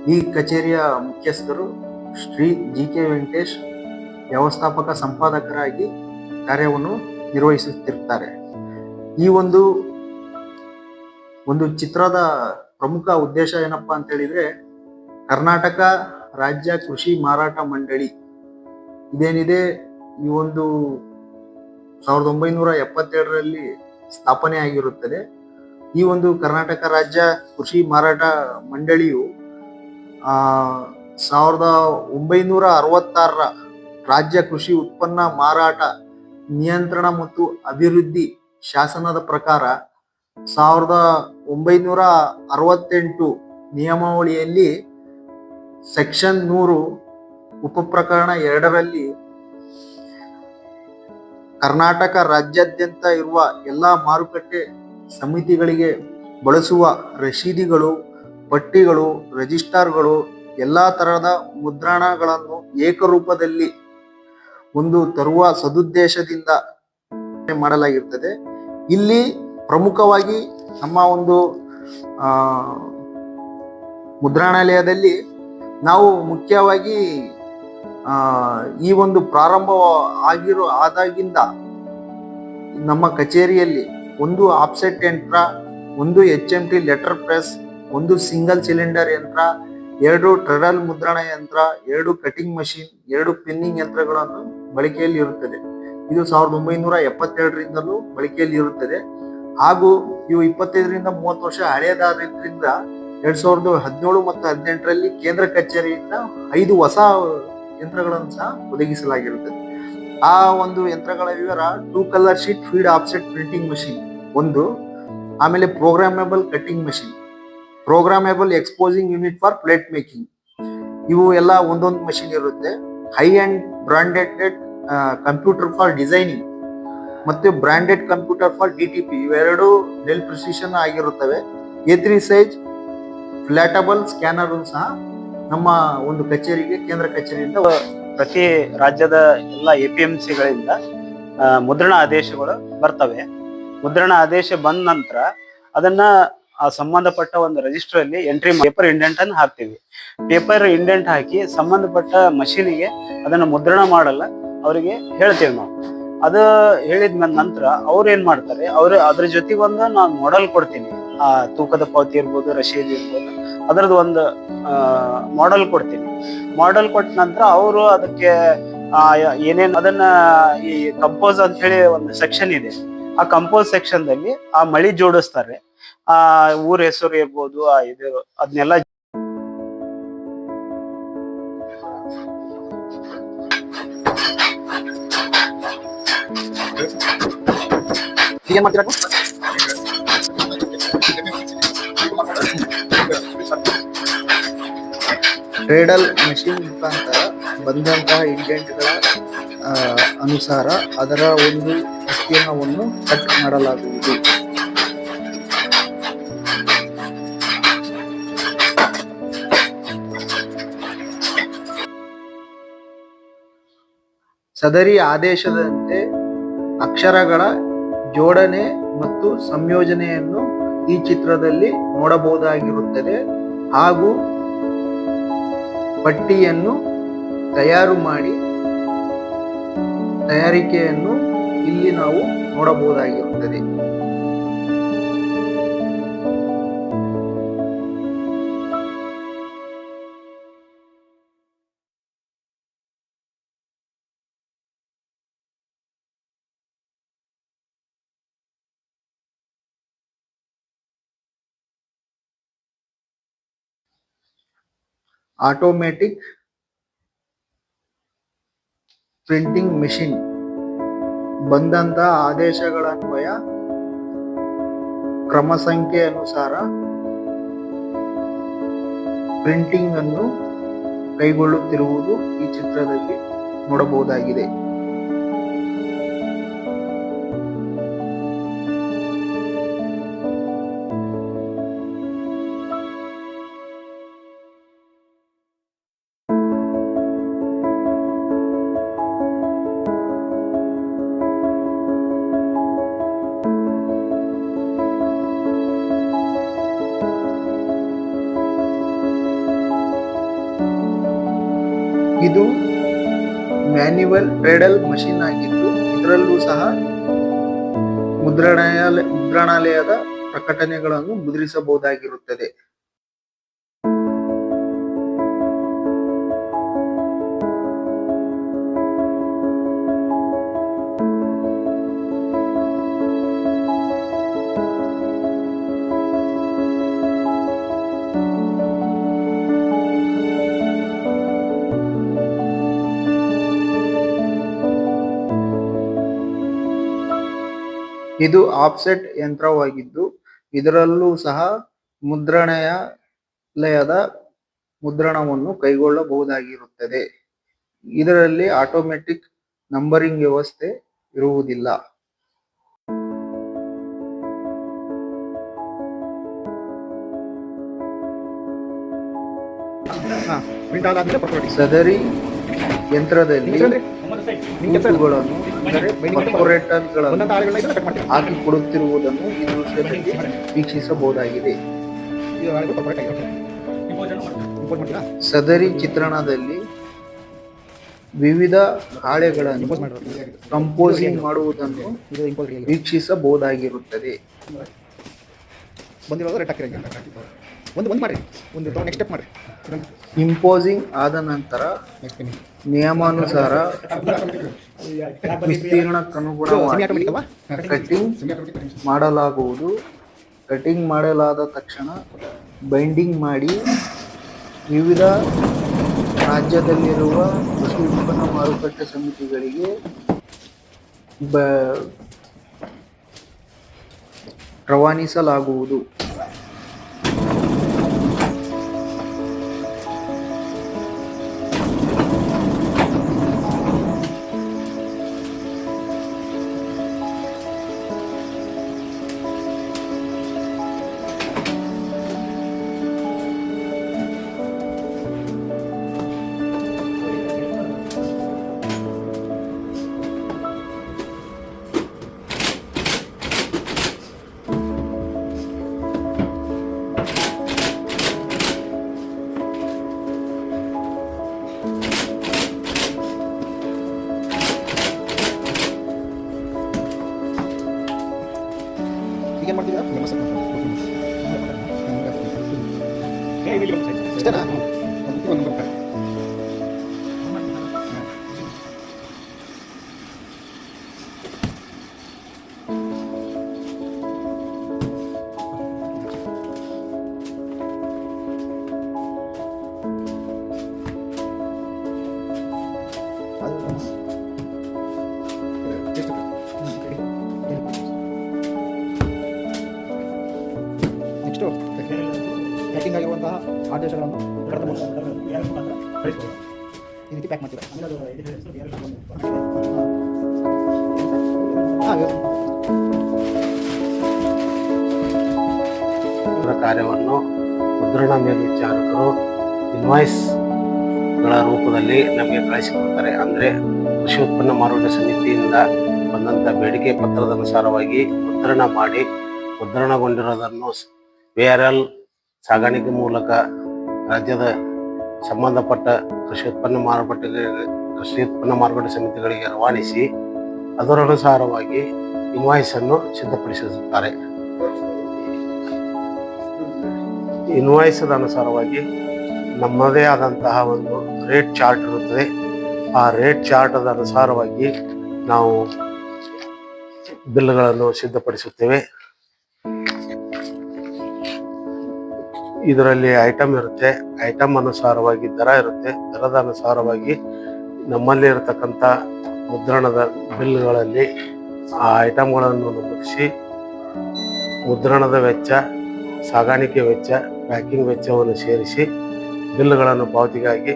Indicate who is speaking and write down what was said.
Speaker 1: ಈ ಕಚೇರಿಯ ಮುಖ್ಯಸ್ಥರು ಶ್ರೀ ಜಿ.ಕೆ. ವೆಂಕಟೇಶ್ ವ್ಯವಸ್ಥಾಪಕ ಸಂಪಾದಕರಾಗಿ ಕಾರ್ಯವನ್ನು ನಿರ್ವಹಿಸುತ್ತಿರುತ್ತಾರೆ. ಈ ಒಂದು ಚಿತ್ರದ ಪ್ರಮುಖ ಉದ್ದೇಶ ಏನಪ್ಪಾ ಅಂತ ಹೇಳಿದ್ರೆ, ಕರ್ನಾಟಕ ರಾಜ್ಯ ಕೃಷಿ ಮಾರಾಟ ಮಂಡಳಿ ಇದೇನಿದೆ, ಈ ಒಂದು 1977ರಲ್ಲಿ ಸ್ಥಾಪನೆ ಆಗಿರುತ್ತದೆ. ಈ ಒಂದು ಕರ್ನಾಟಕ ರಾಜ್ಯ ಕೃಷಿ ಮಾರಾಟ ಮಂಡಳಿಯು 1966ರ ರಾಜ್ಯ ಕೃಷಿ ಉತ್ಪನ್ನ ಮಾರಾಟ ನಿಯಂತ್ರಣ ಮತ್ತು ಅಭಿವೃದ್ಧಿ ಶಾಸನದ ಪ್ರಕಾರ 1968 ನಿಯಮಾವಳಿಯಲ್ಲಿ ಸೆಕ್ಷನ್ 100 ಉಪಪ್ರಕರಣ 2ರಲ್ಲಿ ಕರ್ನಾಟಕ ರಾಜ್ಯಾದ್ಯಂತ ಇರುವ ಎಲ್ಲ ಮಾರುಕಟ್ಟೆ ಸಮಿತಿಗಳಿಗೆ ಬಳಸುವ ರಶೀದಿಗಳು, ಪಟ್ಟಿಗಳು, ರಿಜಿಸ್ಟರ್ಗಳು, ಎಲ್ಲಾ ತರಹದ ಮುದ್ರಣಗಳನ್ನು ಏಕರೂಪದಲ್ಲಿ ತರುವ ಸದುದ್ದೇಶದಿಂದ ಮಾಡಲಾಗಿರ್ತದೆ. ಇಲ್ಲಿ ಪ್ರಮುಖವಾಗಿ ನಮ್ಮ ಒಂದು ಮುದ್ರಣಾಲಯದಲ್ಲಿ ನಾವು ಮುಖ್ಯವಾಗಿ ಈ ಒಂದು ಪ್ರಾರಂಭ ಆದಾಗಿಂದ ನಮ್ಮ ಕಚೇರಿಯಲ್ಲಿ ಒಂದು ಆಫ್ಸೆಟ್ ಯಂತ್ರ, ಒಂದು HMT ಲೆಟರ್ ಪ್ರೆಸ್, ಒಂದು ಸಿಂಗಲ್ ಸಿಲಿಂಡರ್ ಯಂತ್ರ, 2 ಟ್ರೆಡಲ್ ಮುದ್ರಣ ಯಂತ್ರ, 2 ಕಟಿಂಗ್ ಮಷಿನ್, 2 ಪಿನ್ನಿಂಗ್ ಯಂತ್ರಗಳನ್ನು ಬಳಕೆಯಲ್ಲಿ ಇರುತ್ತದೆ. ಇದು 1972ರಿಂದಲೂ ಬಳಕೆಯಲ್ಲಿ ಇರುತ್ತದೆ. ಹಾಗೂ ಇವು 25ರಿಂದ 30 ವರ್ಷ ಹಳೆಯದಾದ್ರಿಂದ 2017 ಮತ್ತು 2018ರಲ್ಲಿ ಕೇಂದ್ರ ಕಚೇರಿಯಿಂದ 5 ಹೊಸ ಯಂತ್ರಗಳನ್ನು ಸಹ ಒದಗಿಸಲಾಗಿರುತ್ತದೆ. ಆ ಒಂದು ಯಂತ್ರಗಳ ವಿವರ 2 colour sheet feed offset printing machine ಒಂದು, ಆಮೇಲೆ programmable cutting machine, programmable exposing unit for plate making, ಇವು ಎಲ್ಲ ಒಂದೊಂದು ಮಷಿನ್ ಇರುತ್ತೆ. High and branded computer for designing ಮತ್ತು ಬ್ರಾಂಡೆಡ್ ಕಂಪ್ಯೂಟರ್ ಫಾರ್ DTP, ಇವೆರಡು ಡೆಲ್ ಪ್ರಿಸಿಷನ್ ಆಗಿರುತ್ತವೆ. A3 ಸೈಜ್ ಫ್ಲಾಟಬಲ್ ಸ್ಕ್ಯಾನರ್ ಸಹ ನಮ್ಮ ಒಂದು ಕಚೇರಿಗೆ ಕೇಂದ್ರ ಕಚೇರಿಯಿಂದ
Speaker 2: ಪ್ರತಿ ರಾಜ್ಯದ ಎಲ್ಲ APMCಗಳಿಂದ ಮುದ್ರಣ ಆದೇಶಗಳು ಬರ್ತವೆ. ಮುದ್ರಣ ಆದೇಶ ಬಂದ ನಂತರ ಅದನ್ನ ಆ ಸಂಬಂಧಪಟ್ಟ ಒಂದು ರಿಜಿಸ್ಟರ್ ಅಲ್ಲಿ ಎಂಟ್ರಿ ಪೇಪರ್ ಇಂಡೆಂಟ್ ಅನ್ನು ಹಾಕ್ತೀವಿ. ಪೇಪರ್ ಇಂಡೆಂಟ್ ಹಾಕಿ ಸಂಬಂಧಪಟ್ಟ ಮಷೀನಿಗೆ ಅದನ್ನು ಮುದ್ರಣ ಮಾಡಲ್ಲ ಅವರಿಗೆ ಹೇಳ್ತೇವೆ ನಾವು. ಅದು ಹೇಳಿದ ನಂತರ ಅವ್ರು ಏನ್ ಮಾಡ್ತಾರೆ, ಅದ್ರ ಜೊತೆಗೆ ನಾನು ಮಾಡೆಲ್ ಕೊಡ್ತೀನಿ. ಆ ತೂಕದ ಪಾವತಿ ಇರ್ಬೋದು, ರಶೀದಿ ಇರ್ಬೋದು, ಅದರದ್ದು ಒಂದು ಮಾಡೆಲ್ ಕೊಡ್ತೀನಿ. ಮಾಡೆಲ್ ಕೊಟ್ಟ ನಂತರ ಅವರು ಅದಕ್ಕೆ ಏನೇನು ಅದನ್ನ ಈ ಕಂಪೋಸ್ ಅಂತ ಹೇಳಿ ಒಂದು ಸೆಕ್ಷನ್ ಇದೆ. ಆ ಕಂಪೋಸ್ ಸೆಕ್ಷನ್ ದಲ್ಲಿ ಆ ಮಳಿ ಜೋಡಿಸ್ತಾರೆ. ಆ ಊರ ಹೆಸರು ಇರ್ಬೋದು, ಅದನ್ನೆಲ್ಲ
Speaker 1: ಟ್ರೇಡಲ್ ಮಷಿನ್ ಮುಖಾಂತರ ಬಂದಂತಹ ಇಂಡೆಂಟ್ಗಳ ಅನುಸಾರ ಅದರ ಒಂದು ವಿಸ್ತೀರ್ಣವನ್ನು ಕಟ್ ಮಾಡಲಾಗುವುದು. ಸದರಿ ಆದೇಶದಂತೆ ಅಕ್ಷರಗಳ ಜೋಡಣೆ ಮತ್ತು ಸಂಯೋಜನೆಯನ್ನು ಈ ಚಿತ್ರದಲ್ಲಿ ನೋಡಬಹುದಾಗಿರುತ್ತದೆ. ಹಾಗೂ ಪಟ್ಟಿಯನ್ನು ತಯಾರು ಮಾಡಿ ತಯಾರಿಕೆಯನ್ನು ಇಲ್ಲಿ ನಾವು ನೋಡಬಹುದಾಗಿರುತ್ತದೆ. ಆಟೋಮ್ಯಾಟಿಕ್ ಪ್ರಿಂಟಿಂಗ್ ಮೆಷಿನ್ ಬಂದಂತ ಆದೇಶಗಳನ್ವಯ ಕ್ರಮ ಸಂಖ್ಯೆ ಅನುಸಾರ ಪ್ರಿಂಟಿಂಗ್ ಅನ್ನು ಕೈಗೊಳ್ಳುತ್ತಿರುವುದು ಈ ಚಿತ್ರದಲ್ಲಿ ನೋಡಬಹುದಾಗಿದೆ. ಇದು ಮ್ಯಾನ್ಯುವಲ್ ಪೆಡಲ್ ಮಷಿನ್ ಆಗಿದ್ದು ಇದರಲ್ಲೂ ಸಹ ಮುದ್ರಣಾಲಯದ ಪ್ರಕಟಣೆಗಳನ್ನು ಮುದ್ರಿಸಬಹುದಾಗಿರುತ್ತದೆ. ಇದು ಆಫ್ಸೆಟ್ ಯಂತ್ರವಾಗಿದ್ದು ಇದರಲ್ಲೂ ಸಹ ಮುದ್ರಣಾಲಯದ ಮುದ್ರಣವನ್ನು ಕೈಗೊಳ್ಳಬಹುದಾಗಿರುತ್ತದೆ. ಇದರಲ್ಲಿ ಆಟೋಮೆಟಿಕ್ ನಂಬರಿಂಗ್ ವ್ಯವಸ್ಥೆ ಇರುವುದಿಲ್ಲ. ಸದರಿ ಯಂತ್ರದಲ್ಲಿ ತೂತುಗಳನ್ನು ಅಂದರೆ ಪರ್ಫೋರೇಟರ್ಗಳನ್ನು ಹಾಕಿಕೊಡುತ್ತಿರುವುದನ್ನು ಈ ದೃಶ್ಯದಲ್ಲಿ ವೀಕ್ಷಿಸಬಹುದಾಗಿದೆ. ಸದರಿ ಚಿತ್ರಣದಲ್ಲಿ ವಿವಿಧ ಹಾಳೆಗಳನ್ನು ಕಂಪೋಸಿಂಗ್ ಮಾಡುವುದನ್ನು ವೀಕ್ಷಿಸಬಹುದಾಗಿರುತ್ತದೆ. ಇಂಪೋಸಿಂಗ್ ಆದ ನಂತರ ನಿಯಮಾನುಸಾರ ವಿಸ್ತೀರ್ಣಕ್ಕನುಗುಣವಾಗಿ ಕಟಿಂಗ್ ಮಾಡಲಾಗುವುದು. ಕಟಿಂಗ್ ಮಾಡಲಾದ ತಕ್ಷಣ ಬೈಂಡಿಂಗ್ ಮಾಡಿ ವಿವಿಧ ರಾಜ್ಯದಲ್ಲಿರುವ ಕೃಷಿ ಉತ್ಪನ್ನ ಮಾರುಕಟ್ಟೆ ಸಮಿತಿಗಳಿಗೆ ರವಾನಿಸಲಾಗುವುದು.
Speaker 3: ಪ್ಯಾಕಿಂಗ್ ಆಗಿರುವಂತಹ ಆದೇಶಗಳನ್ನು ಈ ರೀತಿ ಪ್ಯಾಕ್ ಮಾಡ್ತೀರಾ?
Speaker 4: ಕಾರ್ಯವನ್ನು ಮುದ್ರಣ ಮೇಲ್ವಿಚಾರಕರು ಇನ್ವಾಯ್ಸ್ಗಳ ರೂಪದಲ್ಲಿ ನಮಗೆ ಕಳಿಸಿಕೊಡ್ತಾರೆ. ಅಂದರೆ ಕೃಷಿ ಉತ್ಪನ್ನ ಮಾರುಕಟ್ಟೆ ಸಮಿತಿಯಿಂದ ಬಂದಂಥ ಬೇಡಿಕೆ ಪತ್ರದ ಅನುಸಾರವಾಗಿ ಮುದ್ರಣ ಮಾಡಿ ಮುದ್ರಣಗೊಂಡಿರೋದನ್ನು VRL ಸಾಗಾಣಿಕೆ ಮೂಲಕ ರಾಜ್ಯದ ಸಂಬಂಧಪಟ್ಟ ಕೃಷಿ ಉತ್ಪನ್ನ ಮಾರುಕಟ್ಟೆ ಸಮಿತಿಗಳಿಗೆ ರವಾನಿಸಿ ಅದರ ಅನುಸಾರವಾಗಿ ಇನ್ವಾಯ್ಸನ್ನು ಸಿದ್ಧಪಡಿಸುತ್ತಾರೆ. ಇನ್ವಾಯ್ಸದ ಅನುಸಾರವಾಗಿ ನಮ್ಮದೇ ಆದಂತಹ ಒಂದು ರೇಟ್ ಚಾರ್ಟ್ ಇರುತ್ತದೆ. ಆ ರೇಟ್ ಚಾರ್ಟದ ಅನುಸಾರವಾಗಿ ನಾವು ಬಿಲ್ಗಳನ್ನು ಸಿದ್ಧಪಡಿಸುತ್ತೇವೆ. ಇದರಲ್ಲಿ ಐಟಮ್ ಇರುತ್ತೆ, ಐಟಮ್ ಅನುಸಾರವಾಗಿ ದರ ಇರುತ್ತೆ, ದರದ ಅನುಸಾರವಾಗಿ ನಮ್ಮಲ್ಲಿ ಇರತಕ್ಕಂಥ ಮುದ್ರಣದ ಬಿಲ್ಗಳಲ್ಲಿ ಆ ಐಟಮ್ಗಳನ್ನು ನಮೂದಿಸಿ ಮುದ್ರಣದ ವೆಚ್ಚ, ಸಾಗಾಣಿಕೆ ವೆಚ್ಚ, ಪ್ಯಾಕಿಂಗ್ ವೆಚ್ಚವನ್ನು ಸೇರಿಸಿ ಬಿಲ್ಗಳನ್ನು ಪಾವತಿಗಾಗಿ